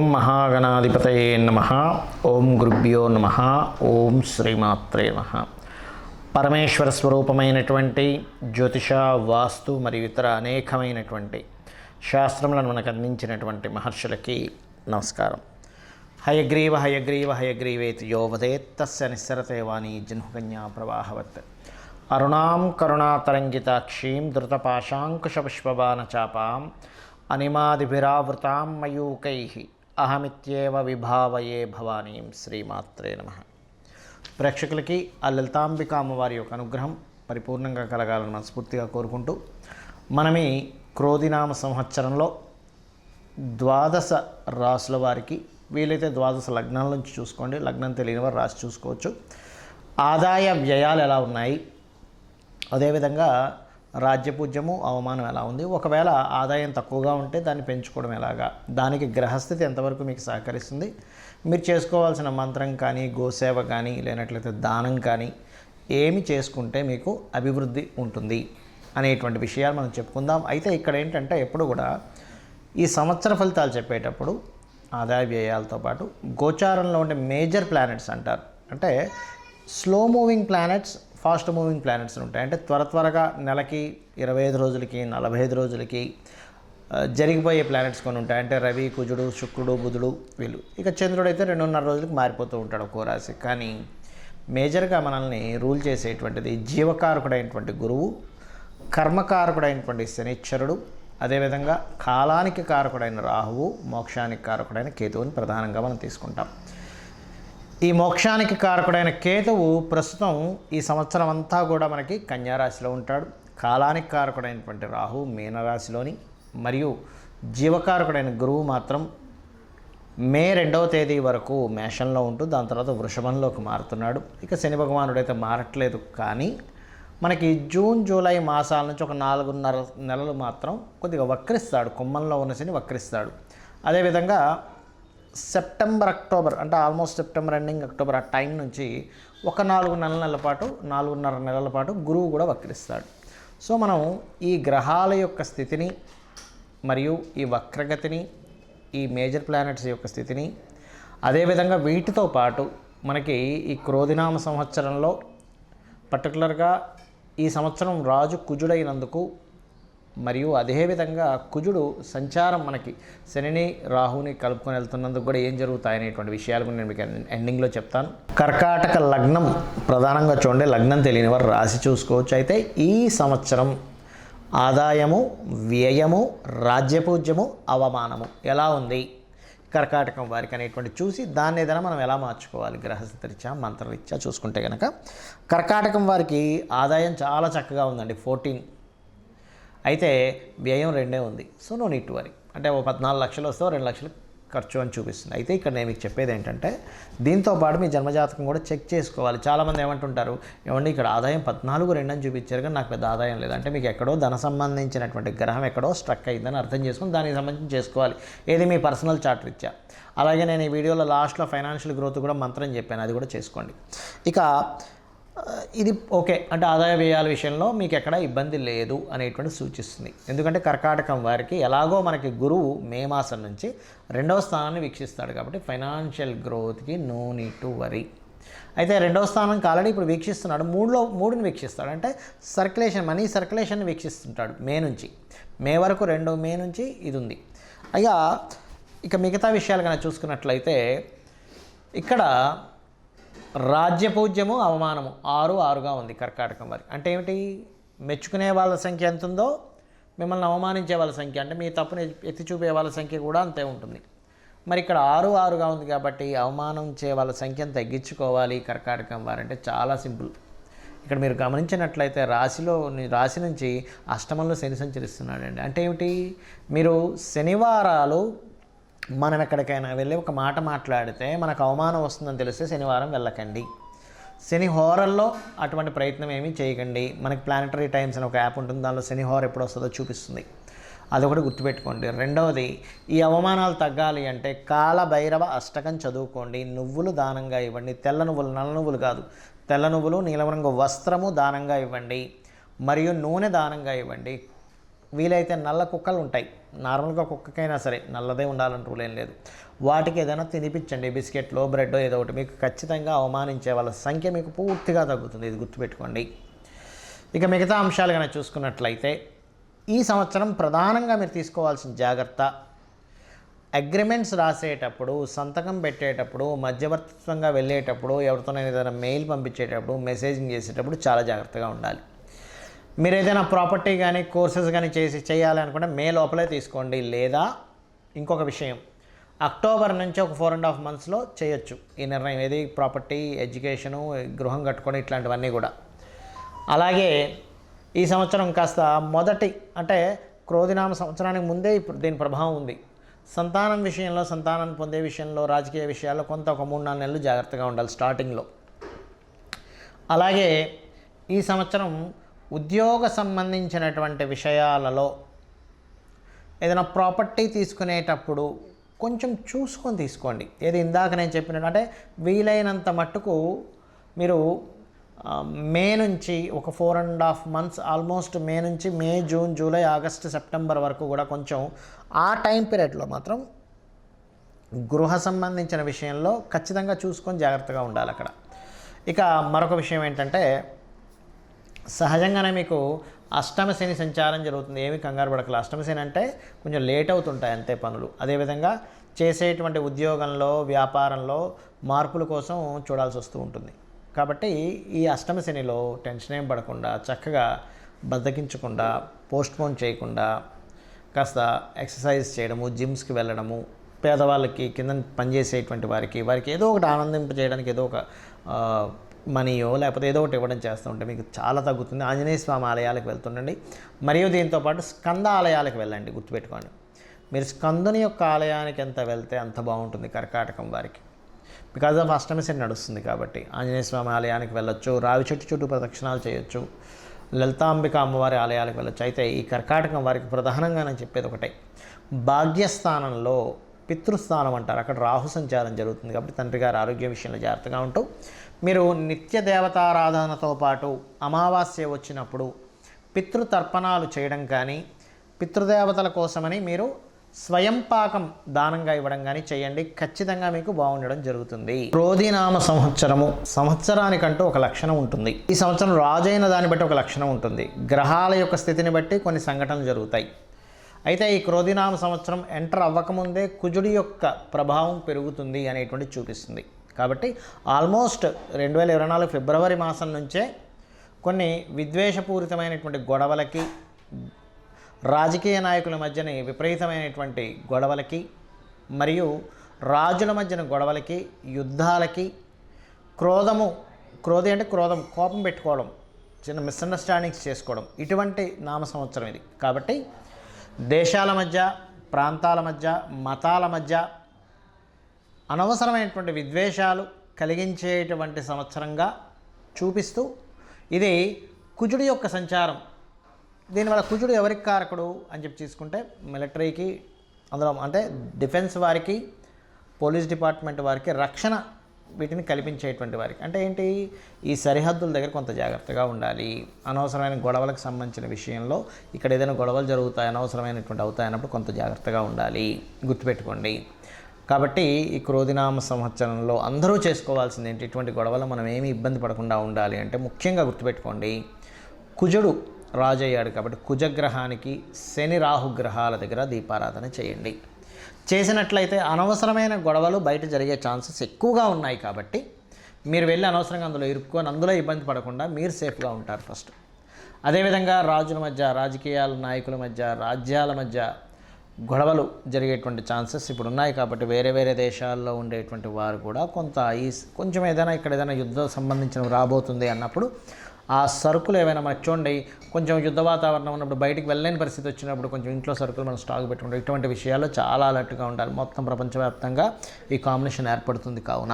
ఓం మహాగణాధిపతయే నమః. ఓం గురుభ్యో నమః. ఓం శ్రీమాత్రే నమః. పరమేశ్వర స్వరూపమైనటువంటి జ్యోతిష, వాస్తు మరియు ఇతర అనేకమైనటువంటి శాస్త్రములను మనకు అందించినటువంటి మహర్షులకి నమస్కారం. హయగ్రీవ హయగ్రీవ హయగ్రీవేతి యో వదేత్ తస్య నిస్సరతే వాణి జన్హుకన్యా ప్రవాహవత్. అరుణాం కరుణాతరంగితాక్షీం ధృతపాశాంకుశపుష్పబాణచాపాం అనిమాదిభిరావృతాం మయూకైః అహమిత్యేవ విభావయే భవానీం. శ్రీమాత్రే నమః. ప్రేక్షకులకి ఆ లలితాంబిక అమ్మవారి యొక్క అనుగ్రహం పరిపూర్ణంగా కలగాలని మనస్ఫూర్తిగా కోరుకుంటూ, మనం ఈ క్రోధినామ సంవత్సరంలో 12 రాసుల వారికి, వీలైతే 12 లగ్నాల నుంచి చూసుకోండి, లగ్నం తెలియని వారు రాసి చూసుకోవచ్చు, ఆదాయ వ్యయాలు ఎలా ఉన్నాయి, అదేవిధంగా రాజ్యపూజ్యము అవమానం ఎలా ఉంది, ఒకవేళ ఆదాయం తక్కువగా ఉంటే దాన్ని పెంచుకోవడం ఎలాగా, దానికి గ్రహస్థితి ఎంతవరకు మీకు సహకరిస్తుంది, మీరు చేసుకోవాల్సిన మంత్రం కానీ, గోసేవ కానీ, లేనట్లయితే దానం కానీ ఏమి చేసుకుంటే మీకు అభివృద్ధి ఉంటుంది అనేటువంటి విషయాలు మనం చెప్పుకుందాం. అయితే ఇక్కడ ఏంటంటే ఎప్పుడు కూడా ఈ సంవత్సర ఫలితాలు చెప్పేటప్పుడు ఆదాయ వ్యయాలతో పాటు గోచారంలో ఉండే మేజర్ ప్లానెట్స్ అంటారు. అంటే slow moving planets, fast moving planets ఉంటాయి. అంటే త్వరగా నెలకి 25 రోజులకి 45 రోజులకి జరిగిపోయే ప్లానెట్స్ కొన్ని ఉంటాయి. అంటే రవి, కుజుడు, శుక్రుడు, బుధుడు వీళ్ళు. ఇక చంద్రుడు అయితే 2.5 రోజులకి మారిపోతూ ఉంటాడు ఒక్కో రాశి. కానీ మేజర్గా మనల్ని రూల్ చేసేటువంటిది జీవకారకుడైనటువంటి గురువు, కర్మకారకుడైనటువంటి శనిశ్చరుడు, అదేవిధంగా కాలానికి కారకుడైన రాహువు, మోక్షానికి కారకుడైన కేతువుని ప్రధానంగా మనం తీసుకుంటాం. ఈ మోక్షానికి కారకుడైన కేతువు ప్రస్తుతం ఈ సంవత్సరం అంతా కూడా మనకి కన్యారాశిలో ఉంటాడు. కాలానికి కారకుడైనటువంటి రాహు మీనరాశిలోని, మరియు జీవకారకుడైన గురువు మాత్రం మే 2వ తేదీ వరకు మేషంలో ఉంటూ దాని తర్వాత వృషభంలోకి మారుతున్నాడు. ఇక శని భగవానుడైతే మారట్లేదు, కానీ మనకి జూన్, జూలై మాసాల నుంచి ఒక 4.5 నెలలు మాత్రం కొద్దిగా వక్రిస్తాడు. కుంభంలో ఉన్న శని వక్రిస్తాడు. అదేవిధంగా సెప్టెంబర్, అక్టోబర్, అంటే ఆల్మోస్ట్ సెప్టెంబర్ ఎండింగ్, అక్టోబర్ ఆ టైం నుంచి ఒక 4.5 నెలల పాటు గురువు కూడా వక్రిస్తాడు. సో మనం ఈ గ్రహాల యొక్క స్థితిని మరియు ఈ వక్రగతిని, ఈ మేజర్ ప్లానెట్స్ యొక్క స్థితిని, అదేవిధంగా వీటితో పాటు మనకి ఈ క్రోధినామ సంవత్సరంలో పర్టికులర్గా ఈ సంవత్సరం రాజు కుజుడైనందుకు, మరియు అదేవిధంగా కుజుడు సంచారం మనకి శనిని, రాహుని కలుపుకొని వెళ్తున్నందుకు కూడా ఏం జరుగుతాయనేటువంటి విషయాలు నేను మీకు ఎండింగ్లో చెప్తాను. కర్కాటక లగ్నం ప్రధానంగా చూడండి, లగ్నం తెలియని వారు రాసి చూసుకోవచ్చు. అయితే ఈ సంవత్సరం ఆదాయము, వ్యయము, రాజ్యపూజ్యము, అవమానము ఎలా ఉంది కర్కాటకం వారికి అనేటువంటి చూసి దాన్ని ఏదైనా మనం ఎలా మార్చుకోవాలి గ్రహస్థితిరీత్యా, మంత్రరీత్యా చూసుకుంటే కనుక కర్కాటకం వారికి ఆదాయం చాలా చక్కగా ఉందండి, 14. అయితే వ్యయం 2 ఉంది. So no need to worry. అంటే 14 లక్షలు వస్తే 2 లక్షలు ఖర్చు అని చూపిస్తుంది. అయితే ఇక్కడ నేను మీకు చెప్పేది ఏంటంటే దీంతోపాటు మీ జన్మజాతకం కూడా చెక్ చేసుకోవాలి. చాలామంది ఏమంటుంటారు, ఏమండి ఇక్కడ ఆదాయం 14.2 అని చూపించారు కానీ నాకు పెద్ద ఆదాయం లేదు. అంటే మీకు ఎక్కడో ధన సంబంధించినటువంటి గ్రహం ఎక్కడో స్ట్రక్ అయిందని అర్థం చేసుకుని దానికి సంబంధించి చేసుకోవాలి, ఏది మీ పర్సనల్ చార్ట్ రీత్యా. అలాగే నేను ఈ వీడియోలో లాస్ట్లో ఫైనాన్షియల్ గ్రోత్ కూడా మంత్రం చెప్పాను, అది కూడా చేసుకోండి. ఇక ఇది ఓకే అంటే ఆదాయ వ్యయాల విషయంలో మీకు ఎక్కడ ఇబ్బంది లేదు అనేటువంటి సూచిస్తుంది. ఎందుకంటే కర్కాటకం వారికి ఎలాగో మనకి గురువు మే మాసం నుంచి 2వ స్థానాన్ని వీక్షిస్తాడు కాబట్టి ఫైనాన్షియల్ గ్రోత్కి నో నీడ్ టు వరీ. అయితే 2వ స్థానానికి ఆల్రెడీ ఇప్పుడు వీక్షిస్తున్నాడు, 3ని వీక్షిస్తాడు. అంటే సర్క్యులేషన్, మనీ సర్క్యులేషన్ వీక్షిస్తుంటాడు మే వరకు 2 మే నుంచి ఇది ఉంది. ఇక మిగతా విషయాలు కనుక చూసుకున్నట్లయితే ఇక్కడ రాజ్యపూజ్యము, అవమానము 6 ఉంది కర్కాటకం వారికి. అంటే ఏమిటి, మెచ్చుకునే వాళ్ళ సంఖ్య ఎంత ఉందో మిమ్మల్ని అవమానించే వాళ్ళ సంఖ్య, అంటే మీ తప్పుని ఎత్తి చూపే వాళ్ళ సంఖ్య కూడా అంతే ఉంటుంది. మరి ఇక్కడ 6 ఉంది కాబట్టి అవమానించే వాళ్ళ సంఖ్యను తగ్గించుకోవాలి కర్కాటకం వారంటే చాలా సింపుల్. ఇక్కడ మీరు గమనించినట్లయితే రాశి నుంచి అష్టమంలో శని సంచరిస్తున్నాడండి. అంటే ఏమిటి, మీరు శనివారాలు మనం ఎక్కడికైనా వెళ్ళి ఒక మాట మాట్లాడితే మనకు అవమానం వస్తుందని తెలిస్తే శనివారం వెళ్ళకండి. శని హోరల్లో అటువంటి ప్రయత్నం ఏమీ చేయకండి. మనకి ప్లానెటరీ టైమ్స్ అని ఒక యాప్ ఉంటుంది, దానిలో శని హోర ఎప్పుడు వస్తుందో చూపిస్తుంది, అదొకటి గుర్తుపెట్టుకోండి. రెండవది, ఈ అవమానాలు తగ్గాలి అంటే కాలభైరవ అష్టకం చదువుకోండి, నువ్వులు దానంగా ఇవ్వండి, తెల్ల నువ్వులు, నల్ల నువ్వులు కాదు, తెల్ల నువ్వులు, నీలం రంగు వస్త్రము దానంగా ఇవ్వండి, మరియు నూనె దానంగా ఇవ్వండి. వీలైతే నల్ల కుక్కలు ఉంటాయి, నార్మల్గా కుక్కకైనా సరే నల్లదే ఉండాలని రూల్ ఏం లేదు. వాటికి ఏదైనా తినిపించండి, బిస్కెట్లో బ్రెడ్ ఏదో ఒకటి. మీకు ఖచ్చితంగా అవమానించే వాళ్ళ సంఖ్య మీకు పూర్తిగా తగ్గుతుంది, ఇది గుర్తుపెట్టుకోండి. ఇక మిగతా అంశాలు కనుక చూసుకున్నట్లయితే ఈ సంవత్సరం ప్రధానంగా మీరు తీసుకోవాల్సిన జాగ్రత్త, అగ్రిమెంట్స్ రాసేటప్పుడు, సంతకం పెట్టేటప్పుడు, మధ్యవర్తిత్వంగా వెళ్ళేటప్పుడు, ఎవరితోనైనా ఏదైనా మెయిల్ పంపించేటప్పుడు, మెసేజింగ్ చేసేటప్పుడు చాలా జాగ్రత్తగా ఉండాలి. మీరు ఏదైనా ప్రాపర్టీ కానీ కోర్సెస్ కానీ చేయాలి అనుకుంటే మే లోపలే తీసుకోండి. లేదా ఇంకొక విషయం, అక్టోబర్ నుంచి ఒక 4.5 monthsలో చేయొచ్చు ఈ నిర్ణయం. ఏది ప్రాపర్టీ, ఎడ్యుకేషను, గృహం కట్టుకొని ఇట్లాంటివన్నీ కూడా. అలాగే ఈ సంవత్సరం కాస్త మొదటి అంటే క్రోధినామ సంవత్సరానికి ముందే ఇప్పుడు దీని ప్రభావం ఉంది. సంతానం విషయంలో, సంతానాన్ని పొందే విషయంలో, రాజకీయ విషయాల్లో కొంత ఒక 3-4 నెలలు జాగ్రత్తగా ఉండాలి స్టార్టింగ్లో. అలాగే ఈ సంవత్సరం ఉద్యోగ సంబంధించినటువంటి విషయాలలో ఏదైనా ప్రాపర్టీ తీసుకునేటప్పుడు కొంచెం చూసుకొని తీసుకోండి. ఏది ఇందాక నేను చెప్పినట్టు అంటే వీలైనంత మట్టుకు మీరు మే నుంచి ఒక 4.5 months ఆల్మోస్ట్ మే నుంచి మే, జూన్, జూలై, ఆగస్టు, సెప్టెంబర్ వరకు కూడా కొంచెం ఆ టైం పీరియడ్లో మాత్రం గృహ సంబంధించిన విషయంలో ఖచ్చితంగా చూసుకొని జాగ్రత్తగా ఉండాలి అక్కడ. ఇక మరొక విషయం ఏంటంటే సహజంగానే మీకు అష్టమ శని సంచారం జరుగుతుంది. ఏమి కంగారు పడకల. అష్టమ శని అంటే కొంచెం లేట్ అవుతుంటాయి అంతే పనులు. అదేవిధంగా చేసేటువంటి ఉద్యోగంలో, వ్యాపారంలో మార్పుల కోసం చూడాల్సి వస్తూ ఉంటుంది. కాబట్టి ఈ అష్టమ శనిలో టెన్షన్ ఏం పడకుండా, చక్కగా బద్దకించకుండా, పోస్ట్పోన్ చేయకుండా కాస్త ఎక్సర్సైజ్ చేయడము, జిమ్స్కి వెళ్ళడము, పేదవాళ్ళకి, కింద పనిచేసేటువంటి వారికి ఏదో ఒకటి ఆనందింపజేయడానికి ఏదో ఒక మనీయో లేకపోతే ఏదో ఒకటి ఇవ్వడం చేస్తూ ఉంటే మీకు చాలా తగ్గుతుంది. ఆంజనేయ స్వామి ఆలయాలకు వెళ్తుండండి. మరియు దీంతోపాటు స్కంద ఆలయాలకు వెళ్ళండి. గుర్తుపెట్టుకోండి, మీరు స్కందుని యొక్క ఆలయానికి ఎంత వెళ్తే అంత బాగుంటుంది కర్కాటకం వారికి. బికాజ్ ఆఫ్ అష్టమి శని నడుస్తుంది కాబట్టి ఆంజనేయ స్వామి ఆలయానికి వెళ్ళొచ్చు, రావి చెట్టు చుట్టూ ప్రదక్షిణాలు చేయొచ్చు, లలితాంబిక అమ్మవారి ఆలయాలకు వెళ్ళొచ్చు. అయితే ఈ కర్కాటకం వారికి ప్రధానంగా నేను చెప్పేది ఒకటే, భాగ్యస్థానంలో పితృస్థానం అంటారు, అక్కడ రాహు సంచారం జరుగుతుంది. కాబట్టి తండ్రి గారి ఆరోగ్య విషయంలో జాగ్రత్తగా ఉంటూ మీరు నిత్య దేవతారాధనతో పాటు అమావాస్య వచ్చినప్పుడు పితృతర్పణాలు చేయడం కానీ, పితృదేవతల కోసమని మీరు స్వయం పాకం దానంగా ఇవ్వడం కానీ చేయండి. ఖచ్చితంగా మీకు బాగుండడం జరుగుతుంది. క్రోధినామ సంవత్సరానికంటూ ఒక లక్షణం ఉంటుంది. ఈ సంవత్సరం రాజైన దాన్ని బట్టి ఒక లక్షణం ఉంటుంది. గ్రహాల యొక్క స్థితిని బట్టి కొన్ని సంఘటనలు జరుగుతాయి. అయితే ఈ క్రోధినామ సంవత్సరం ఎంటర్ అవ్వకముందే కుజుడి యొక్క ప్రభావం పెరుగుతుంది అనేటువంటి చూపిస్తుంది. కాబట్టి ఆల్మోస్ట్ 2024 ఫిబ్రవరి మాసం నుంచే కొన్ని విద్వేషపూరితమైనటువంటి గొడవలకి, రాజకీయ నాయకుల మధ్యన విపరీతమైనటువంటి గొడవలకి, మరియు రాజుల మధ్యన గొడవలకి, యుద్ధాలకి, క్రోధి అంటే క్రోధం, కోపం పెట్టుకోవడం, చిన్న మిస్అండర్స్టాండింగ్స్ చేసుకోవడం, ఇటువంటి నామ సంవత్సరం ఇది. కాబట్టి దేశాల మధ్య, ప్రాంతాల మధ్య, మతాల మధ్య అనవసరమైనటువంటి విద్వేషాలు కలిగించేటువంటి సంవత్సరంగా చూపిస్తూ, ఇది కుజుడి యొక్క సంచారం. దీనివల్ల కుజుడు ఎవరికి కారకుడు అని చెప్పి తీసుకుంటే మిలిటరీకి, అందులో అంటే డిఫెన్స్ వారికి, పోలీస్ డిపార్ట్మెంట్ వారికి, రక్షణ వీటిని కల్పించేటువంటి వారికి. అంటే ఏంటి, ఈ సరిహద్దుల దగ్గర కొంత జాగ్రత్తగా ఉండాలి. అనవసరమైన గొడవలకు సంబంధించిన విషయంలో ఇక్కడ ఏదైనా గొడవలు జరుగుతాయి, అనవసరమైనటువంటి అవుతాయి అన్నప్పుడు కొంత జాగ్రత్తగా ఉండాలి. గుర్తుపెట్టుకోండి. కాబట్టి ఈ క్రోధినామ సంవత్సరంలో అందరూ చేసుకోవాల్సింది ఏంటి, ఇటువంటి గొడవలు మనం ఏమీ ఇబ్బంది పడకుండా ఉండాలి అంటే ముఖ్యంగా గుర్తుపెట్టుకోండి, కుజుడు రాజు అయ్యాడు కాబట్టి కుజగ్రహానికి శని రాహుగ్రహాల దగ్గర దీపారాధన చేయండి. చేసినట్లయితే అనవసరమైన గొడవలు బయట జరిగే ఛాన్సెస్ ఎక్కువగా ఉన్నాయి. కాబట్టి మీరు వెళ్ళి అనవసరంగా అందులో ఇరుక్కొని అందులో ఇబ్బంది పడకుండా మీరు సేఫ్గా ఉంటారు ఫస్ట్. అదేవిధంగా రాజుల మధ్య, రాజకీయాల నాయకుల మధ్య, రాజ్యాల మధ్య గొడవలు జరిగేటువంటి ఛాన్సెస్ ఇప్పుడు ఉన్నాయి. కాబట్టి వేరే వేరే దేశాల్లో ఉండేటువంటి వారు కూడా కొంచెం ఏదైనా ఇక్కడ ఏదైనా యుద్ధం సంబంధించినవి రాబోతుంది అన్నప్పుడు ఆ సరుకులు ఏవైనా మనకు చూడండి, కొంచెం యుద్ధ వాతావరణం ఉన్నప్పుడు బయటికి వెళ్ళలేని పరిస్థితి వచ్చినప్పుడు కొంచెం ఇంట్లో సరుకులు మనం స్టాక్ పెట్టుకుంటాం. ఇటువంటి విషయాల్లో చాలా అలర్ట్గా ఉండాలి. మొత్తం ప్రపంచవ్యాప్తంగా ఈ కాంబినేషన్ ఏర్పడుతుంది కావున.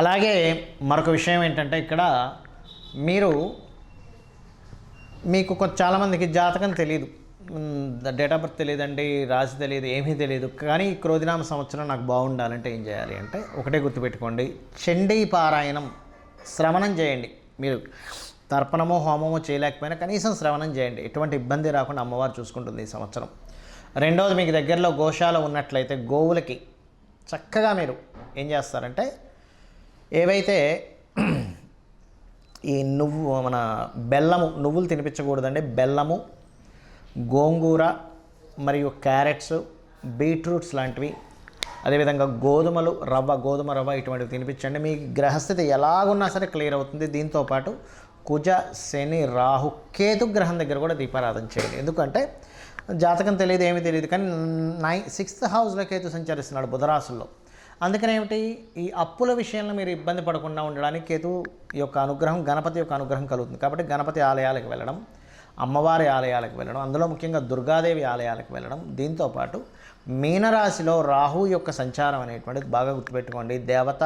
అలాగే మరొక విషయం ఏంటంటే, ఇక్కడ మీకు చాలామందికి జాతకం తెలియదు, డేట్ ఆఫ్ బర్త్ తెలియదండి, రాశి తెలియదు, ఏమీ తెలియదు. కానీ క్రోధినామ సంవత్సరం నాకు బాగుండాలంటే ఏం చేయాలి అంటే ఒకటే గుర్తుపెట్టుకోండి, చండీ పారాయణం, శ్రవణం చేయండి. మీరు తర్పణమో హోమమో చేయలేకపోయినా కనీసం శ్రవణం చేయండి. ఎటువంటి ఇబ్బంది రాకుండా అమ్మవారు చూసుకుంటుంది ఈ సంవత్సరం. రెండవది, మీకు దగ్గరలో గోశాల ఉన్నట్లయితే గోవులకి చక్కగా మీరు ఏం చేస్తారంటే ఏవైతే ఈ మన బెల్లము, నువ్వులు తినిపించకూడదండి, బెల్లము, గోంగూర మరియు క్యారెట్స్, బీట్రూట్స్ లాంటివి, అదేవిధంగా గోధుమలు, గోధుమ రవ్వ ఇటువంటివి తినిపించండి. మీ గ్రహస్థితి ఎలాగున్నా సరే క్లియర్ అవుతుంది. దీంతోపాటు కుజ, శని, రాహు, కేతు గ్రహం దగ్గర కూడా దీపారాధన చేయండి. ఎందుకంటే జాతకం తెలియదు, ఏమీ తెలియదు, కానీ 6th హౌస్లో కేతు సంచరిస్తున్నాడు బుధరాశుల్లో. అందుకని ఏమిటి, ఈ అప్పుల విషయంలో మీరు ఇబ్బంది పడకుండా ఉండడానికి కేతు యొక్క అనుగ్రహం, గణపతి యొక్క అనుగ్రహం కలుగుతుంది. కాబట్టి గణపతి ఆలయాలకు వెళ్ళడం, అమ్మవారి ఆలయాలకు వెళ్ళడం, అందులో ముఖ్యంగా దుర్గాదేవి ఆలయాలకు వెళ్ళడం. దీంతోపాటు మీనరాశిలో రాహు యొక్క సంచారం అనేటువంటిది బాగా గుర్తుపెట్టుకోండి. దేవత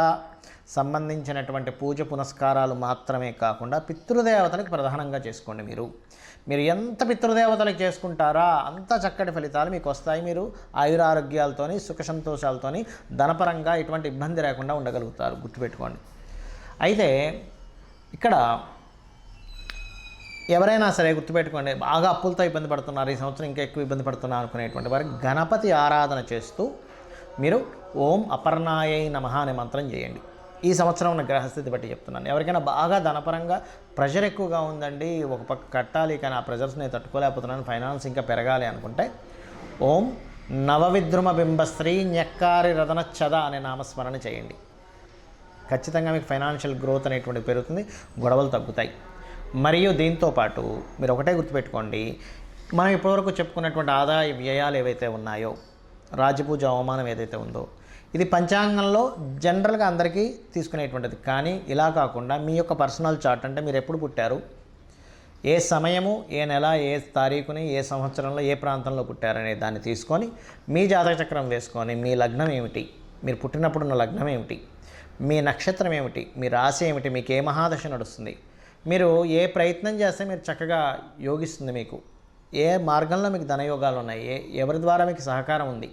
సంబంధించినటువంటి పూజ పునస్కారాలు మాత్రమే కాకుండా పితృదేవతలకు ప్రధానంగా చేసుకోండి. మీరు ఎంత పితృదేవతలకు చేసుకుంటారా అంత చక్కటి ఫలితాలు మీకు వస్తాయి. మీరు ఆయురారోగ్యాలతోని, సుఖ సంతోషాలతోని, ధనపరంగా ఎటువంటి ఇబ్బంది లేకుండా ఉండగలుగుతారు, గుర్తుపెట్టుకోండి. అయితే ఇక్కడ ఎవరైనా సరే గుర్తుపెట్టుకోండి, బాగా అప్పులతో ఇబ్బంది పడుతున్నారు, ఈ సంవత్సరం ఇంకా ఎక్కువ ఇబ్బంది పడుతున్నారు అనుకునేటువంటి వారికి గణపతి ఆరాధన చేస్తూ మీరు ఓం అపర్ణాయై నమః అనే మంత్రం చేయండి. ఈ సంవత్సరం ఉన్న గ్రహస్థితి బట్టి చెప్తున్నాను. ఎవరికైనా బాగా ధనపరంగా ప్రెషర్ ఎక్కువగా ఉందండి, ఒక పక్క కట్టాలి కానీ ఆ ప్రెషర్స్ నేను తట్టుకోలేకపోతున్నాను, ఫైనాన్స్ ఇంకా పెరగాలి అనుకుంటే ఓం నవవిద్రుమ బింబశ్రీ న్యక్కారి రదనచ్చద అనే నామస్మరణ చేయండి. ఖచ్చితంగా మీకు ఫైనాన్షియల్ గ్రోత్ అనేటువంటిది పెరుగుతుంది, గొడవలు తగ్గుతాయి. మరియు దీంతోపాటు మీరు ఒకటే గుర్తుపెట్టుకోండి, మనం ఇప్పటివరకు చెప్పుకున్నటువంటి ఆదాయ వ్యయాలు ఏవైతే ఉన్నాయో, రాజపూజ అవమానం ఏదైతే ఉందో, ఇది పంచాంగంలో జనరల్గా అందరికీ తీసుకునేటువంటిది. కానీ ఇలా కాకుండా మీ యొక్క పర్సనల్ చార్ట్, అంటే మీరు ఎప్పుడు పుట్టారు, ఏ సమయము, ఏ నెల, ఏ తారీఖుని, ఏ సంవత్సరంలో, ఏ ప్రాంతంలో పుట్టారనే దాన్ని తీసుకొని మీ జాతక చక్రం వేసుకొని మీ లగ్నం ఏమిటి, మీరు పుట్టినప్పుడున్న లగ్నం ఏమిటి, మీ నక్షత్రం ఏమిటి, మీ రాశి ఏమిటి, మీకు ఏ మహాదశ నడుస్తుంది, మీరు ఏ ప్రయత్నం చేస్తే మీరు చక్కగా యోగిస్తుంది, మీకు ఏ మార్గంలో మీకు ధనయోగాలు ఉన్నాయి, ఎవరి ద్వారా మీకు సహకారం ఉంది,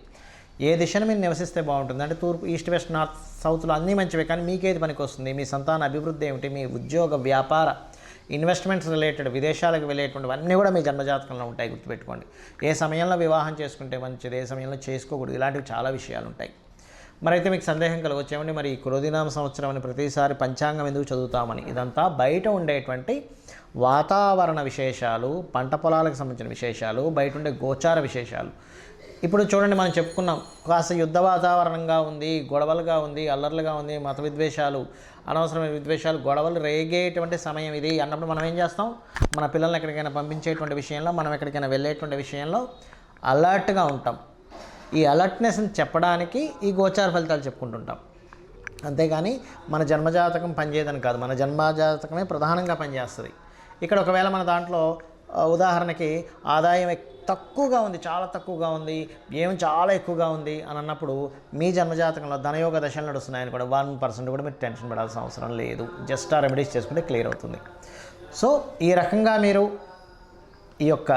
ఏ దిశను మీరు నివసిస్తే బాగుంటుంది, అంటే తూర్పు, ఈస్ట్, వెస్ట్, నార్త్, సౌత్లో అన్నీ మంచివే, కానీ మీకేది పనికి వస్తుంది, మీ సంతాన అభివృద్ధి ఏమిటి, మీ ఉద్యోగ, వ్యాపార, ఇన్వెస్ట్మెంట్స్ రిలేటెడ్, విదేశాలకు వెళ్ళేటువంటివి అన్నీ కూడా మీ జన్మజాతకంలో ఉంటాయి, గుర్తుపెట్టుకోండి. ఏ సమయంలో వివాహం చేసుకుంటే మంచిది, ఏ సమయంలో చేసుకోకూడదు, ఇలాంటివి చాలా విషయాలు ఉంటాయి. మరైతే మీకు సందేహం కలగొచ్చేమండి, మరి ఈ క్రోధినామ సంవత్సరం అని ప్రతిసారి పంచాంగం ఎందుకు చదువుతామని. ఇదంతా బయట ఉండేటువంటి వాతావరణ విశేషాలు, పంట పొలాలకు సంబంధించిన విశేషాలు, బయట ఉండే గోచార విశేషాలు. ఇప్పుడు చూడండి, మనం చెప్పుకున్నాం, కాస్త యుద్ధ వాతావరణంగా ఉంది, గొడవలుగా ఉంది, అల్లర్లుగా ఉంది, మత విద్వేషాలు, అనవసరమైన విద్వేషాలు, గొడవలు రేగేటువంటి సమయం ఇది అన్నప్పుడు మనం ఏం చేస్తాం, మన పిల్లల్ని ఎక్కడికైనా పంపించేటువంటి విషయంలో, మనం ఎక్కడికైనా వెళ్ళేటువంటి విషయంలో అలర్ట్గా ఉంటాం. ఈ అలర్ట్నెస్ని చెప్పడానికి ఈ గోచార ఫలితాలు చెప్పుకుంటుంటాం. అంతేగాని మన జన్మజాతకం పనిచేయదని కాదు, మన జన్మజాతకమే ప్రధానంగా పనిచేస్తుంది. ఇక్కడ ఒకవేళ మన దాంట్లో ఉదాహరణకి ఆదాయం తక్కువగా ఉంది, చాలా తక్కువగా ఉంది, వ్యయం చాలా ఎక్కువగా ఉంది అని అన్నప్పుడు మీ జన్మజాతకంలో ధనయోగ దశలు నడుస్తున్నాయని కూడా 1% కూడా మీరు టెన్షన్ పడాల్సిన అవసరం లేదు. జస్ట్ ఆ రెమెడీస్ చేసుకుంటే క్లియర్ అవుతుంది. సో ఈ రకంగా మీరు ఈ యొక్క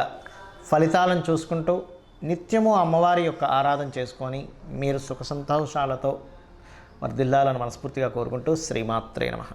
ఫలితాలను చూసుకుంటూ నిత్యము అమ్మవారి యొక్క ఆరాధన చేసుకొని మీరు సుఖ సంతోషాలతో వర్ధిల్లాలని మనస్ఫూర్తిగా కోరుకుంటూ శ్రీమాత్రే నమః.